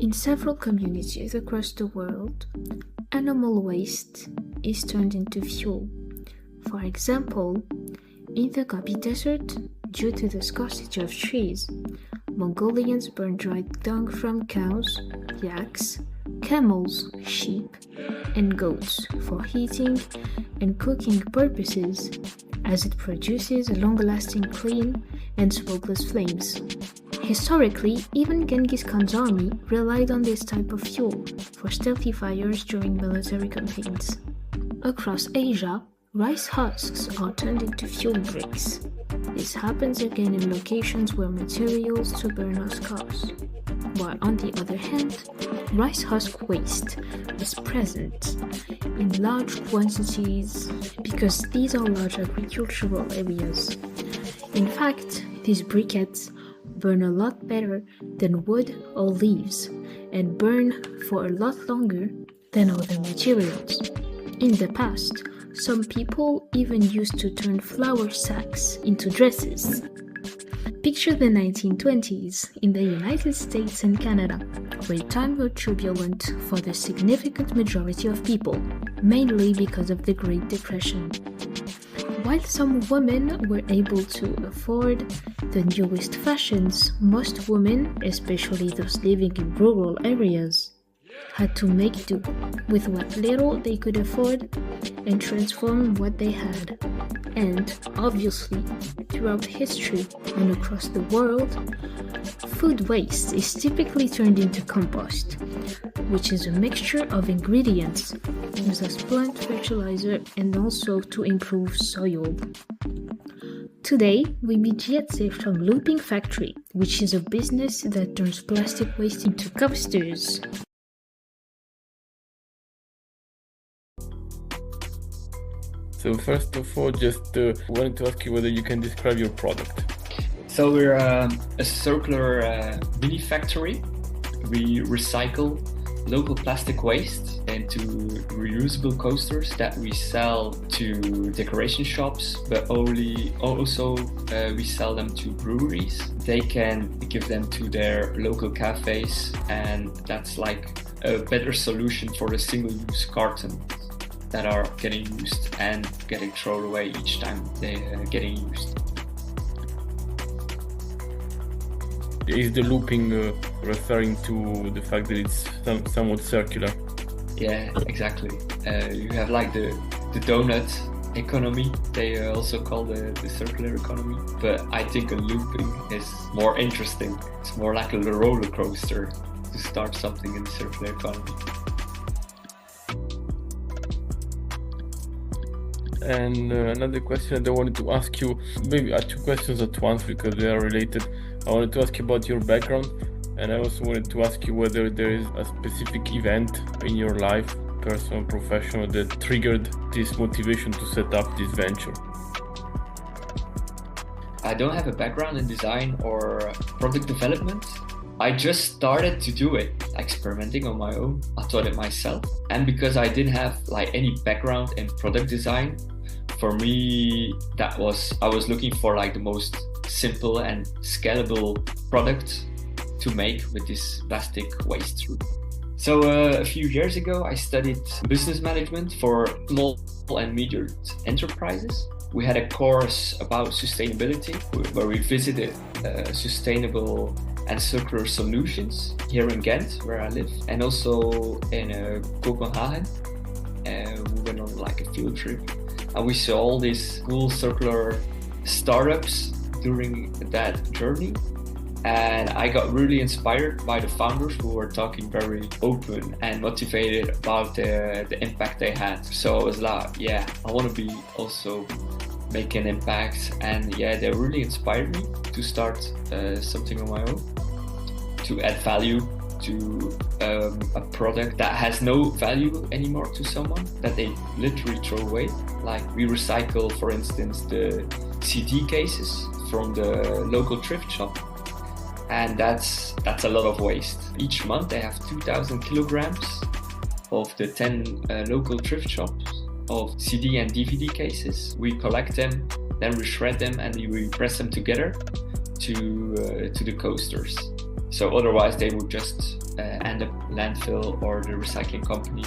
In several communities across the world, animal waste is turned into fuel. For example, in the Gobi Desert, due to the scarcity of trees, Mongolians burn dried dung from cows, yaks, camels, sheep, and goats for heating and cooking purposes, as it produces long-lasting clean and smokeless flames. Historically, even Genghis Khan's army relied on this type of fuel for stealthy fires during military campaigns. Across Asia, rice husks are turned into fuel bricks. This happens again in locations where materials to burn are scarce. While on the other hand, rice husk waste is present in large quantities because these are large agricultural areas. In fact, these briquettes burn a lot better than wood or leaves and burn for a lot longer than other materials. In the past, some people even used to turn flour sacks into dresses. Picture the 1920s in the United States and Canada, where times were turbulent for the significant majority of people, mainly because of the Great Depression. While some women were able to afford the newest fashions, most women, especially those living in rural areas, had to make do with what little they could afford and transform what they had. And, obviously, throughout history and across the world, food waste is typically turned into compost, which is a mixture of ingredients used as plant fertilizer and also to improve soil. Today, we meet Jetse from Looping Factory, which is a business that turns plastic waste into coasters. So first of all, just wanted to ask you whether you can describe your product. So we're a circular mini factory. We recycle local plastic waste into reusable coasters that we sell to decoration shops, but also we sell them to breweries. They can give them to their local cafes, and that's like a better solution for the single-use carton that are getting used and getting thrown away each time they're getting used. Is the looping referring to the fact that it's somewhat circular? Yeah, exactly. You have like the donut economy, they also call the circular economy, but I think a looping is more interesting. It's more like a roller coaster to start something in the circular economy. And another question that I wanted to ask you, maybe two questions at once because they are related. I wanted to ask you about your background, and I also wanted to ask you whether there is a specific event in your life, personal, professional, that triggered this motivation to set up this venture. I don't have a background in design or product development. I just started to do it, experimenting on my own. I taught it myself. And because I didn't have like any background in product design, for me, I was looking for like the most simple and scalable product to make with this plastic waste. So a few years ago, I studied business management for small and medium enterprises. We had a course about sustainability where we visited sustainable and circular solutions here in Ghent, where I live, and also in Copenhagen. We went on like a field trip, and we saw all these cool circular startups during that journey. And I got really inspired by the founders who were talking very open and motivated about the impact they had. So I was like, yeah, I want to be also make an impact. And yeah, they really inspired me to start something on my own, to add value to a product that has no value anymore to someone, that they literally throw away. Like we recycle, for instance, the CD cases from the local thrift shop. And that's a lot of waste. Each month they have 2,000 kilograms of the 10 local thrift shops of CD and DVD cases. We collect them, then we shred them, and we press them together to the coasters. So otherwise they would just end up landfill or the recycling company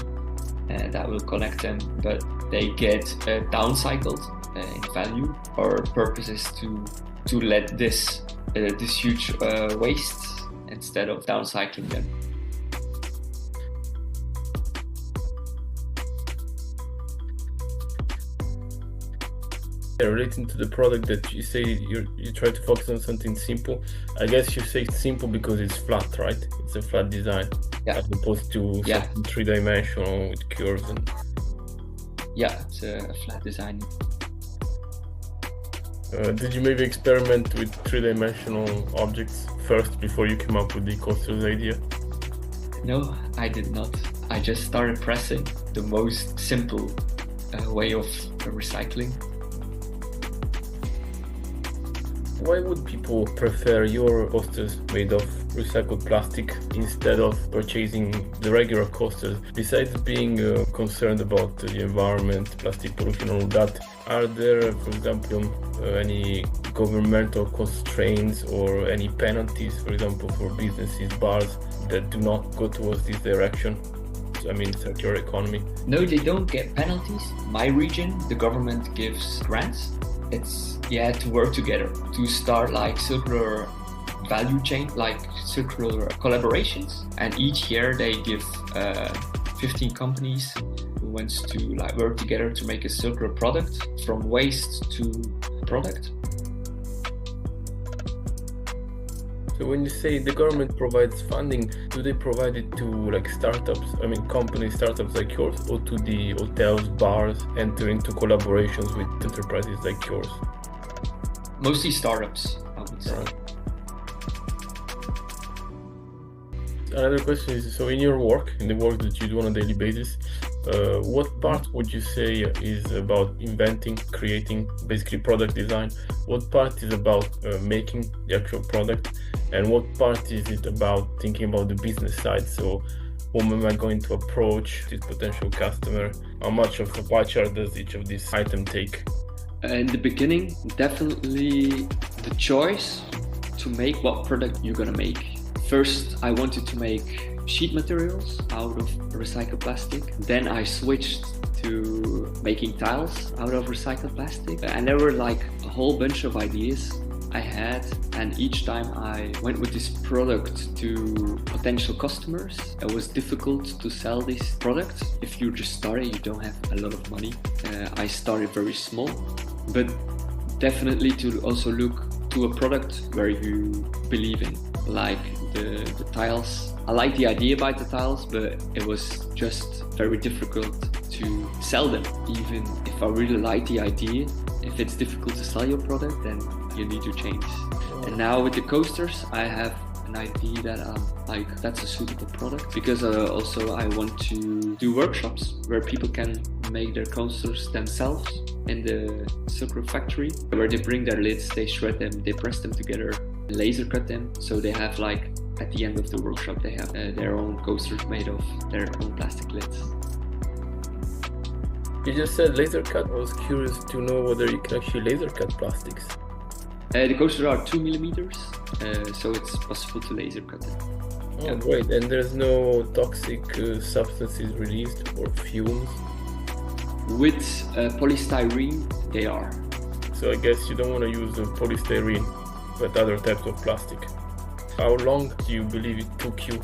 that will collect them, but they get downcycled in value. Our purpose is to let this huge waste instead of downcycling them. Relating to the product that you say you try to focus on something simple, I guess you say it's simple because it's flat, right? It's a flat design, as opposed to something three-dimensional with curves. It's a flat design. Did you maybe experiment with three-dimensional objects first before you came up with the coasters idea? No, I did not. I just started pressing the most simple way of recycling. Why would people prefer your coasters made of recycled plastic instead of purchasing the regular coasters? Besides being concerned about the environment, plastic pollution, all that, are there, for example, any governmental constraints or any penalties, for example, for businesses, bars, that do not go towards this direction? I mean, circular economy. No, they don't get penalties. My region, the government gives grants. It's to work together to start like circular value chain, like circular collaborations, and each year they give 15 companies who wants to like work together to make a circular product from waste to product. So when you say the government provides funding, do they provide it to like startups, companies, startups like yours, or to the hotels, bars, enter into collaborations with enterprises like yours? Mostly startups, I would say. Right. Another question is, so in your work, in the work that you do on a daily basis, what part would you say is about inventing, creating, basically product design? What part is about making the actual product? And what part is it about thinking about the business side? So whom am I going to approach, this potential customer? How much of a pie chart does each of these items take? In the beginning, definitely the choice to make what product you're gonna make. First, I wanted to make sheet materials out of recycled plastic. Then I switched to making tiles out of recycled plastic. And there were like a whole bunch of ideas I had. And each time I went with this product to potential customers, it was difficult to sell this product. If you just started, you don't have a lot of money. I started very small, but definitely to also look to a product where you believe in, like the tiles. I like the idea about the tiles, but it was just very difficult to sell them. Even if I really like the idea, if it's difficult to sell your product, then you need to change. And now with the coasters, I have an idea that that's a suitable product, because also I want to do workshops where people can make their coasters themselves in the circular factory, where they bring their lids, they shred them, they press them together, laser cut them, so they have like at the end of the workshop they have their own coasters made of their own plastic lids. You just said laser cut. I was curious to know whether you can actually laser cut plastics. The coasters are 2 millimeters, so it's possible to laser cut them. Oh, great. And there's no toxic substances released or fumes? With polystyrene, they are. So I guess you don't want to use polystyrene, but other types of plastic. How long do you believe it took you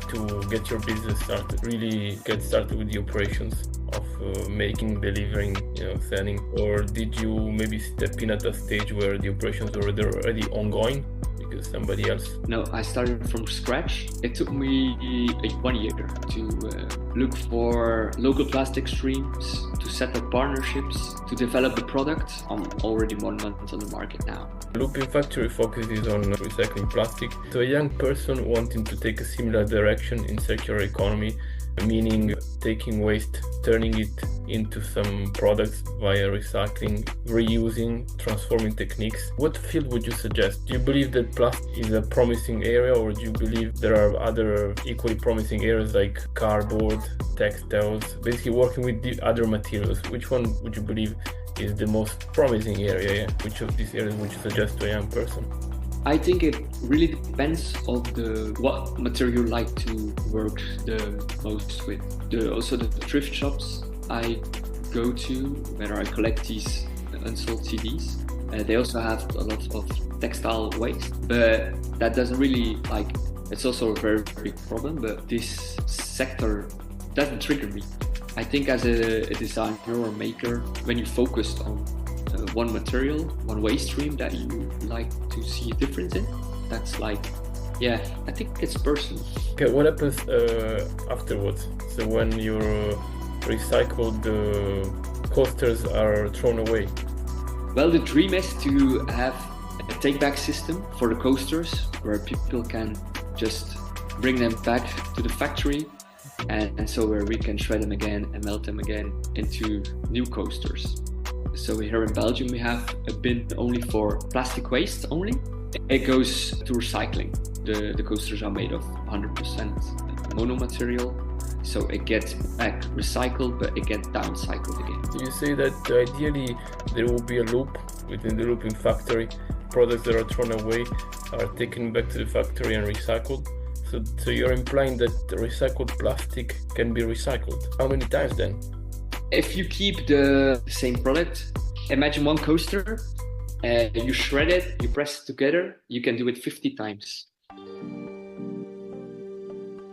to get your business started, really get started with the operations of making, delivering, selling? Or did you maybe step in at a stage where the operations were already ongoing because somebody else? No, I started from scratch. It took me 1 year to look for local plastic streams, to set up partnerships, to develop the product. I'm already 1 month on the market now. Looping Factory focuses on recycling plastic. So a young person wanting to take a similar direction in circular economy, meaning taking waste, turning it into some products via recycling, reusing, transforming techniques. What field would you suggest? Do you believe that plastic is a promising area, or do you believe there are other equally promising areas like cardboard, textiles, basically working with the other materials? Which one would you believe is the most promising area? Which of these areas would you suggest to a young person? I think it really depends on what material you like to work the most with. Also the thrift shops I go to where I collect these unsold CDs. They also have a lot of textile waste, but that doesn't really it's also a very big problem, but this sector doesn't trigger me. I think as a designer or maker, when you focus on one material, one waste stream that you like to see a difference in, that's I think it's personal. Okay, what happens afterwards? So when your recycled coasters are thrown away? Well, the dream is to have a take-back system for the coasters where people can just bring them back to the factory, and so where we can shred them again and melt them again into new coasters. So here in Belgium we have a bin only for plastic waste only. It goes to recycling. The coasters are made of 100% mono material, so it gets back recycled, but it gets downcycled again. So you say that ideally there will be a loop within the looping factory. Products that are thrown away are taken back to the factory and recycled. So you're implying that the recycled plastic can be recycled. How many times then? If you keep the same product, imagine one coaster, you shred it, you press it together, you can do it 50 times.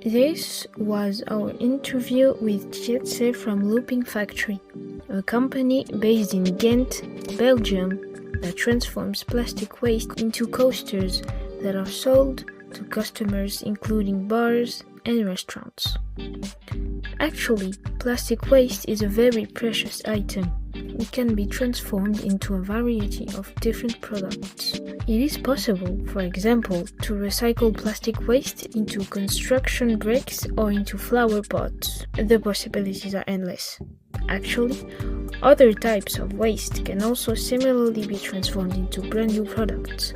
This was our interview with Jetse from Looping Factory, a company based in Ghent, Belgium, that transforms plastic waste into coasters that are sold to customers including bars and restaurants. Actually, plastic waste is a very precious item. It can be transformed into a variety of different products. It is possible, for example, to recycle plastic waste into construction bricks or into flower pots. The possibilities are endless. Actually, other types of waste can also similarly be transformed into brand new products.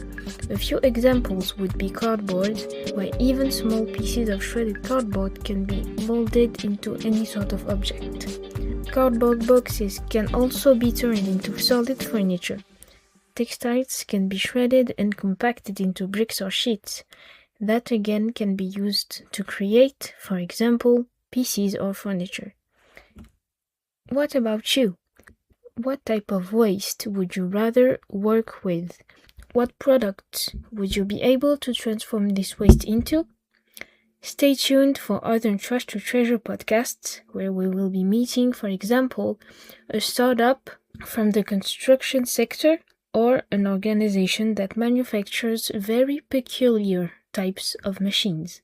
A few examples would be cardboard, where even small pieces of shredded cardboard can be molded into any sort of object. Cardboard boxes can also be turned into solid furniture. Textiles can be shredded and compacted into bricks or sheets. That again can be used to create, for example, PCs or furniture. What about you? What type of waste would you rather work with? What products would you be able to transform this waste into? Stay tuned for other Trash to Treasure podcasts, where we will be meeting, for example, a startup from the construction sector or an organization that manufactures very peculiar types of machines.